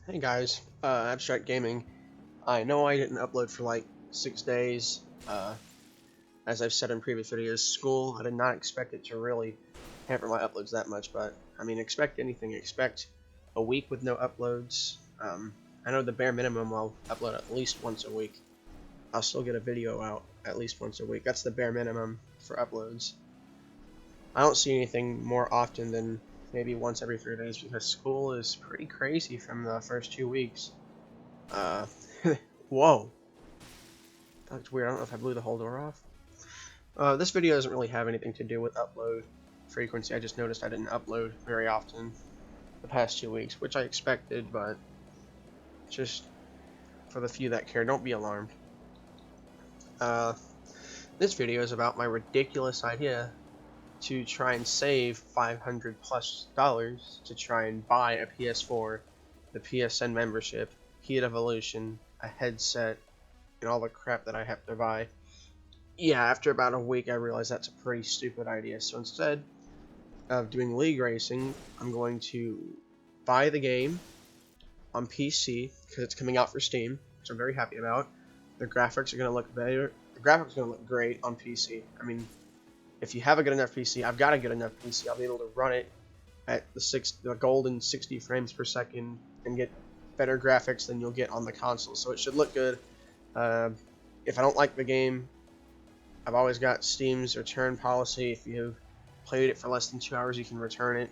Hey guys, Abstract Gaming. I know I didn't upload for like 6 days. As I've said in previous videos, school, I did not expect it to really hamper my uploads that much, but I mean, expect anything. Expect a week with no uploads. I know the bare minimum I'll upload at least once a week. I'll still get a video out at least once a week. That's the bare minimum for uploads. I don't see anything more often than maybe once every 3 days because school is pretty crazy from the first 2 weeks. Uh, whoa. That's weird. I don't know if I blew the whole door off. This video doesn't really have anything to do with upload frequency. I just noticed I didn't upload very often the past 2 weeks, which I expected, but just for the few that care, don't be alarmed. This video is about my ridiculous idea to try and save $500+ to try and buy a PS4, the PSN membership, Heat Evolution, a headset, and all the crap that I have to buy. Yeah, after about a week I realized that's a pretty stupid idea, so instead of doing league racing, I'm going to buy the game on PC, because it's coming out for Steam, which I'm very happy about. The graphics are going to look better. The graphics are going to look great on PC. I mean, if you have a good enough PC, I've got a good enough PC, I'll be able to run it at the golden 60 frames per second and get better graphics than you'll get on the console, so it should look good. If I don't like the game, I've always got Steam's return policy. If you've played it for less than 2 hours, you can return it.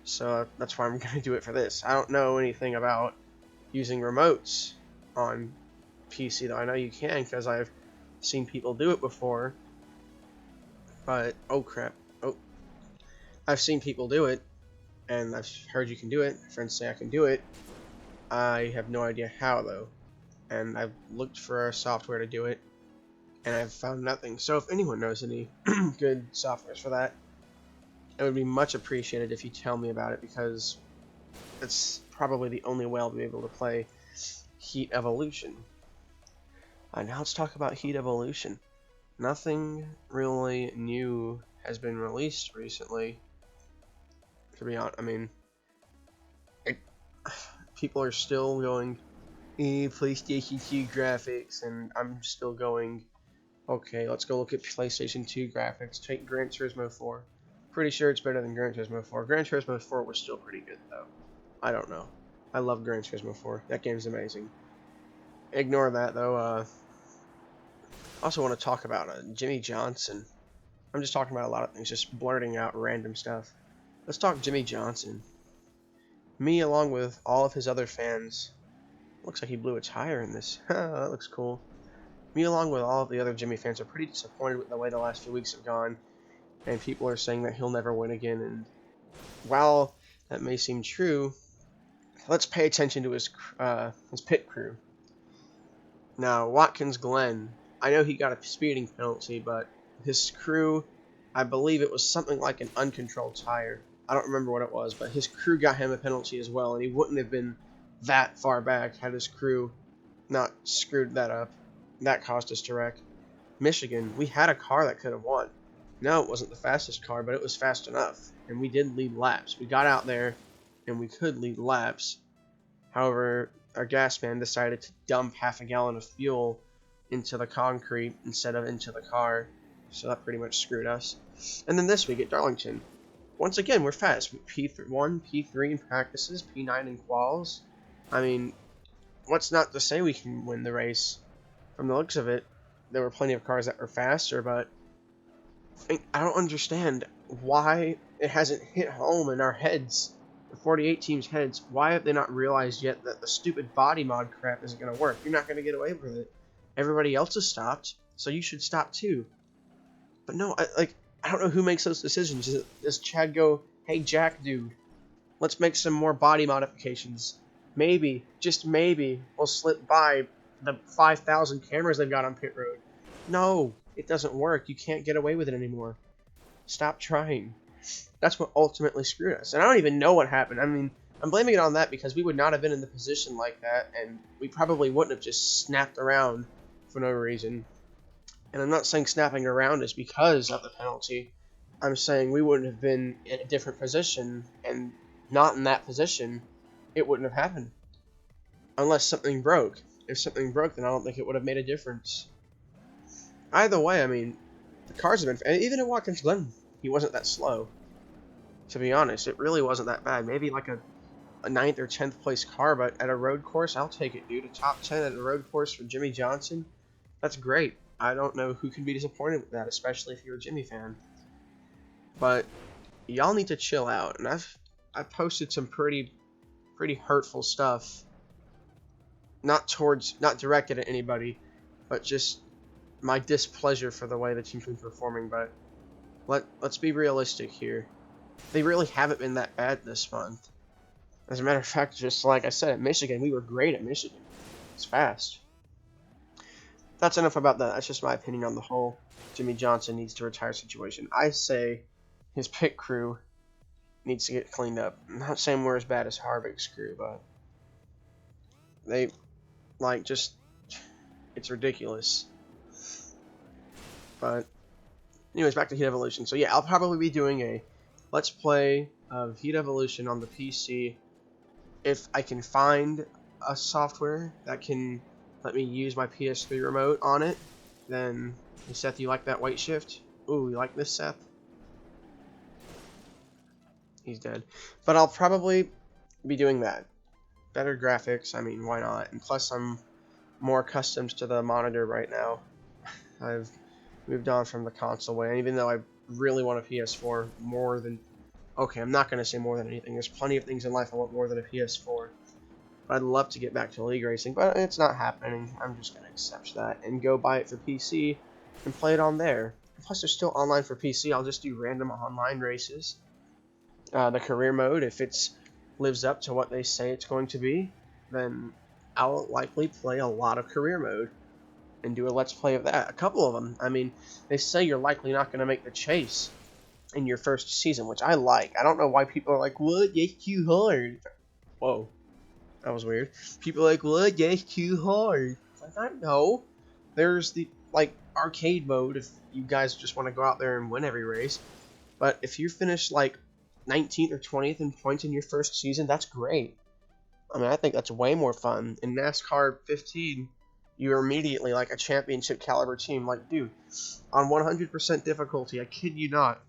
So that's why I'm going to do it for this. I don't know anything about using remotes on PC, though. I know you can because I've seen people do it before. But, oh crap. Oh. I've seen people do it, and I've heard you can do it. Friends say I can do it. I have no idea how, though. And I've looked for software to do it, and I've found nothing. So if anyone knows any good softwares for that, it would be much appreciated if you tell me about it, because it's probably the only way I'll be able to play Heat Evolution. Now let's talk about Heat Evolution. Nothing really new has been released recently, to be honest. I mean, people are still going, PlayStation 2 graphics, and I'm still going, okay, let's go look at PlayStation 2 graphics. Take Gran Turismo 4. Pretty sure it's better than Gran Turismo 4. Gran Turismo 4 was still pretty good, though. I don't know. I love Gran Turismo 4. That game's amazing. Ignore that, though. I also want to talk about Jimmy Johnson. I'm just talking about a lot of things, just blurting out random stuff. Let's talk Jimmy Johnson. Me, along with all of his other fans, looks like he blew a tire in this. That looks cool. Me, along with all of the other Jimmy fans, are pretty disappointed with the way the last few weeks have gone, and people are saying that he'll never win again. And while that may seem true, let's pay attention to his pit crew. Now, Watkins Glen, I know he got a speeding penalty, but his crew, I believe it was something like an uncontrolled tire. I don't remember what it was, but his crew got him a penalty as well, and he wouldn't have been that far back had his crew not screwed that up. That caused us to wreck. Michigan, we had a car that could have won. No, it wasn't the fastest car, but it was fast enough, and we did lead laps. We got out there, and we could lead laps. However, our gas man decided to dump half a gallon of fuel into the concrete instead of into the car, so that pretty much screwed us. And then this week at Darlington, once again, we're fast. P1, P3 in practices, P9 in quals. I mean, what's not to say we can win the race? From the looks of it, there were plenty of cars that were faster, but I don't understand why it hasn't hit home in our heads, the 48 teams' heads. Why have they not realized yet that the stupid body mod crap isn't going to work? You're not going to get away with it. Everybody else has stopped, so you should stop too. But no, I don't know who makes those decisions. Does Chad go, hey Jack dude, let's make some more body modifications. Maybe, just maybe, we'll slip by the 5,000 cameras they've got on pit road. No, it doesn't work. You can't get away with it anymore. Stop trying. That's what ultimately screwed us. And I don't even know what happened. I mean, I'm blaming it on that because we would not have been in the position like that, and we probably wouldn't have just snapped around for no reason. And I'm not saying snapping around is because of the penalty. I'm saying we wouldn't have been in a different position, and not in that position, it wouldn't have happened. unless something broke. If something broke, then I don't think it would have made a difference. Either way, I mean, the cars have been... Even in Watkins Glen, he wasn't that slow. To be honest, it really wasn't that bad. Maybe like a 9th or 10th place car, but at a road course, I'll take it, dude. A top 10 at a road course for Jimmy Johnson, that's great. I don't know who can be disappointed with that, especially if you're a Jimmy fan. But y'all need to chill out, and I've posted some pretty hurtful stuff. Not directed at anybody, but just my displeasure for the way the team's been performing. But let's be realistic here. They really haven't been that bad this month. As a matter of fact, just like I said, at Michigan, we were great at Michigan. It's fast. That's enough about that. That's just my opinion on the whole Jimmy Johnson needs to retire situation. I say his pit crew needs to get cleaned up. I'm not saying we're as bad as Harvick's crew, but they, like, just, it's ridiculous. But anyways, back to Heat Evolution. So yeah, I'll probably be doing a Let's Play of Heat Evolution on the PC. If I can find a software that can let me use my PS3 remote on it, then... Seth, you like that white shift? Ooh, you like this, Seth? He's dead. But I'll probably be doing that. Better graphics, I mean, why not? And plus, I'm more accustomed to the monitor right now. I've moved on from the console way, and even though I really want a PS4 more than... Okay, I'm not going to say more than anything. There's plenty of things in life I want more than a PS4. But I'd love to get back to league racing, but it's not happening. I'm just going to accept that and go buy it for PC and play it on there. Plus, there's still online for PC. I'll just do random online races. The career mode, if it lives up to what they say it's going to be, then I'll likely play a lot of career mode and do a Let's Play of that. A couple of them. I mean, they say you're likely not going to make the chase in your first season, which I like. I don't know why people are like, what? It's too hard. Whoa. That was weird. People are like, what? That's too hard. Like, I know. There's the, like, arcade mode if you guys just want to go out there and win every race. But if you finish, like, 19th or 20th in points in your first season, that's great. I mean, I think that's way more fun. In NASCAR 15, you're immediately, like, a championship caliber team. Like, dude, on 100% difficulty, I kid you not,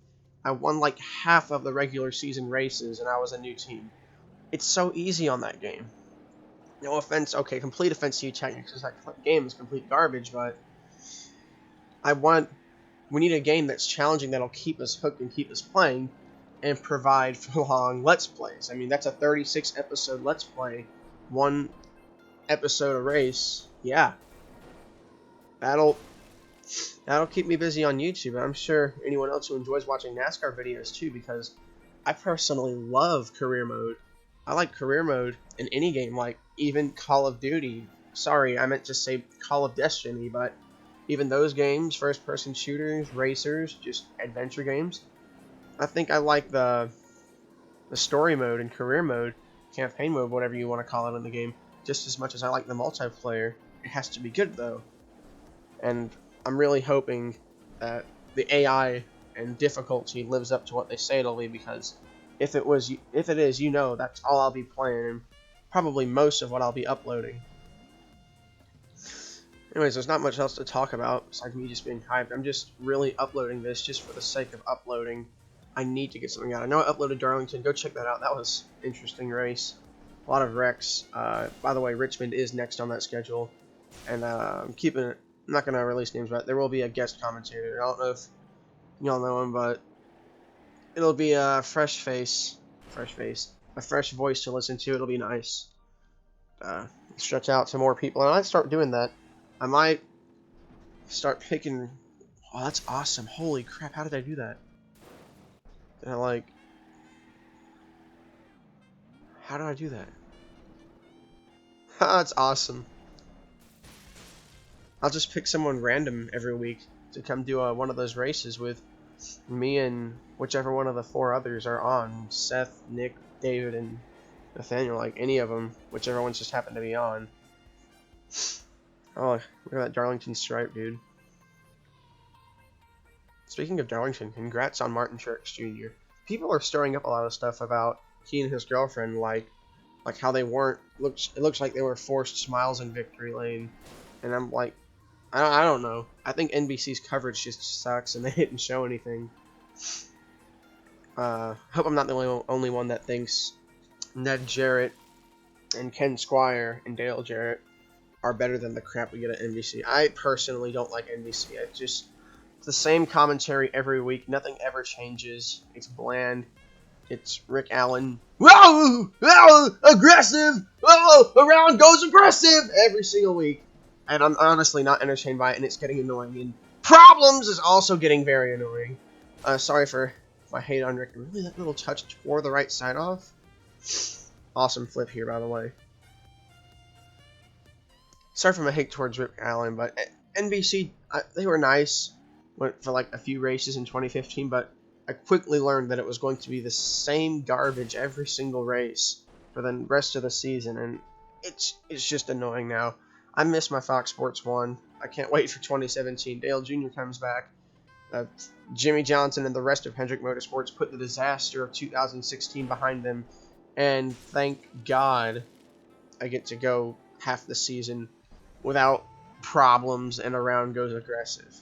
I won like half of the regular season races, and I was a new team. It's so easy on that game. No offense, okay, complete offense to you, technically, because that game is complete garbage, but we need a game that's challenging, that'll keep us hooked and keep us playing, and provide for long Let's Plays. I mean, that's a 36 episode Let's Play, 1 episode a race. Yeah, that'll keep me busy on YouTube, and I'm sure anyone else who enjoys watching NASCAR videos too, because I personally love career mode. I like career mode in any game, like even Call of Duty. Sorry, I meant to say Call of Destiny, but even those games, first-person shooters, racers, just adventure games, I think I like the story mode and career mode, campaign mode, whatever you want to call it in the game, just as much as I like the multiplayer. It has to be good, though. And I'm really hoping that the AI and difficulty lives up to what they say it'll be, because if it is, you know, that's all I'll be playing, and probably most of what I'll be uploading. Anyways, there's not much else to talk about besides me just being hyped. I'm just really uploading this just for the sake of uploading. I need to get something out. I know I uploaded Darlington. Go check that out. That was an interesting race. A lot of wrecks. By the way, Richmond is next on that schedule. And I'm not going to release names, but there will be a guest commentator. I don't know if y'all know him, but it'll be a fresh face, a fresh voice to listen to. It'll be nice. Stretch out to more people, and I might start doing that. I might start picking. Oh, that's awesome! Holy crap! How did I do that? And how did I do that? That's awesome. I'll just pick someone random every week to come do one of those races with me and whichever one of the 4 others are on. Seth, Nick, David, and Nathaniel, like any of them, whichever ones just happen to be on. Oh, look at that Darlington stripe, dude. Speaking of Darlington, congrats on Martin Truex Jr. People are stirring up a lot of stuff about he and his girlfriend, like like how they weren't. It looks like they were forced smiles in victory lane, and I'm like, I don't know. I think NBC's coverage just sucks, and they didn't show anything. Hope I'm not the only one that thinks Ned Jarrett and Ken Squire and Dale Jarrett are better than the crap we get at NBC. I personally don't like NBC. It's the same commentary every week. Nothing ever changes. It's bland. It's Rick Allen. Whoa! Whoa! Aggressive! Whoa! Around goes aggressive! Every single week. And I'm honestly not entertained by it, and it's getting annoying. And Problems is also getting very annoying. Sorry for my hate on Rick. Really, that little touch tore the right side off? Awesome flip here, by the way. Sorry for my hate towards Rick Allen, but NBC, they were nice for like a few races in 2015, but I quickly learned that it was going to be the same garbage every single race for the rest of the season, and it's just annoying now. I miss my Fox Sports 1. I can't wait for 2017. Dale Jr. comes back. Jimmy Johnson and the rest of Hendrick Motorsports put the disaster of 2016 behind them, and thank God I get to go half the season without problems and around goes aggressive.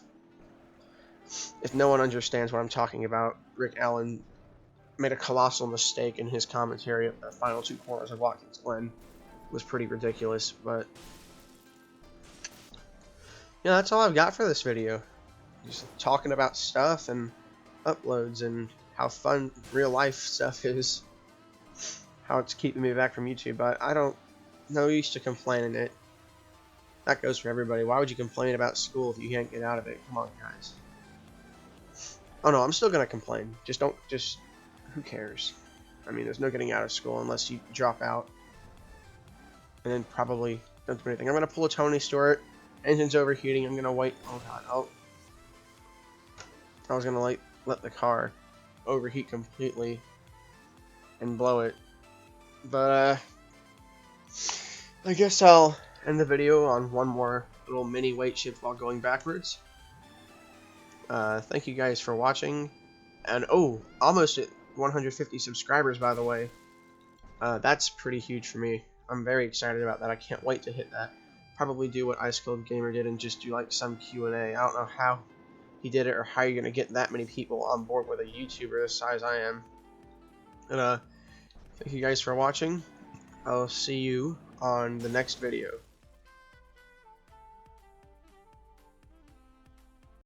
If no one understands what I'm talking about, Rick Allen made a colossal mistake in his commentary of the final two corners of Watkins Glen. It was pretty ridiculous, but yeah, that's all I've got for this video. Just talking about stuff and uploads and how fun real life stuff is. How it's keeping me back from YouTube, but no use to complaining it. That goes for everybody. Why would you complain about school if you can't get out of it? Come on, guys. Oh no, I'm still gonna complain. Who cares? I mean, there's no getting out of school unless you drop out. And then probably don't do anything. I'm gonna pull a Tony Stewart. Engine's overheating. I'm gonna wait. Oh god. Oh. I was gonna let the car overheat completely and blow it. But I guess I'll end the video on one more little mini weight shift while going backwards. Thank you guys for watching, and almost at 150 subscribers, by the way. That's pretty huge for me. I'm very excited about that. I can't wait to hit that. Probably do what Ice Cold Gamer did and just do like some Q&A. I don't know how he did it or how you're gonna get that many people on board with a YouTuber the size I am. And thank you guys for watching. I'll see you on the next video.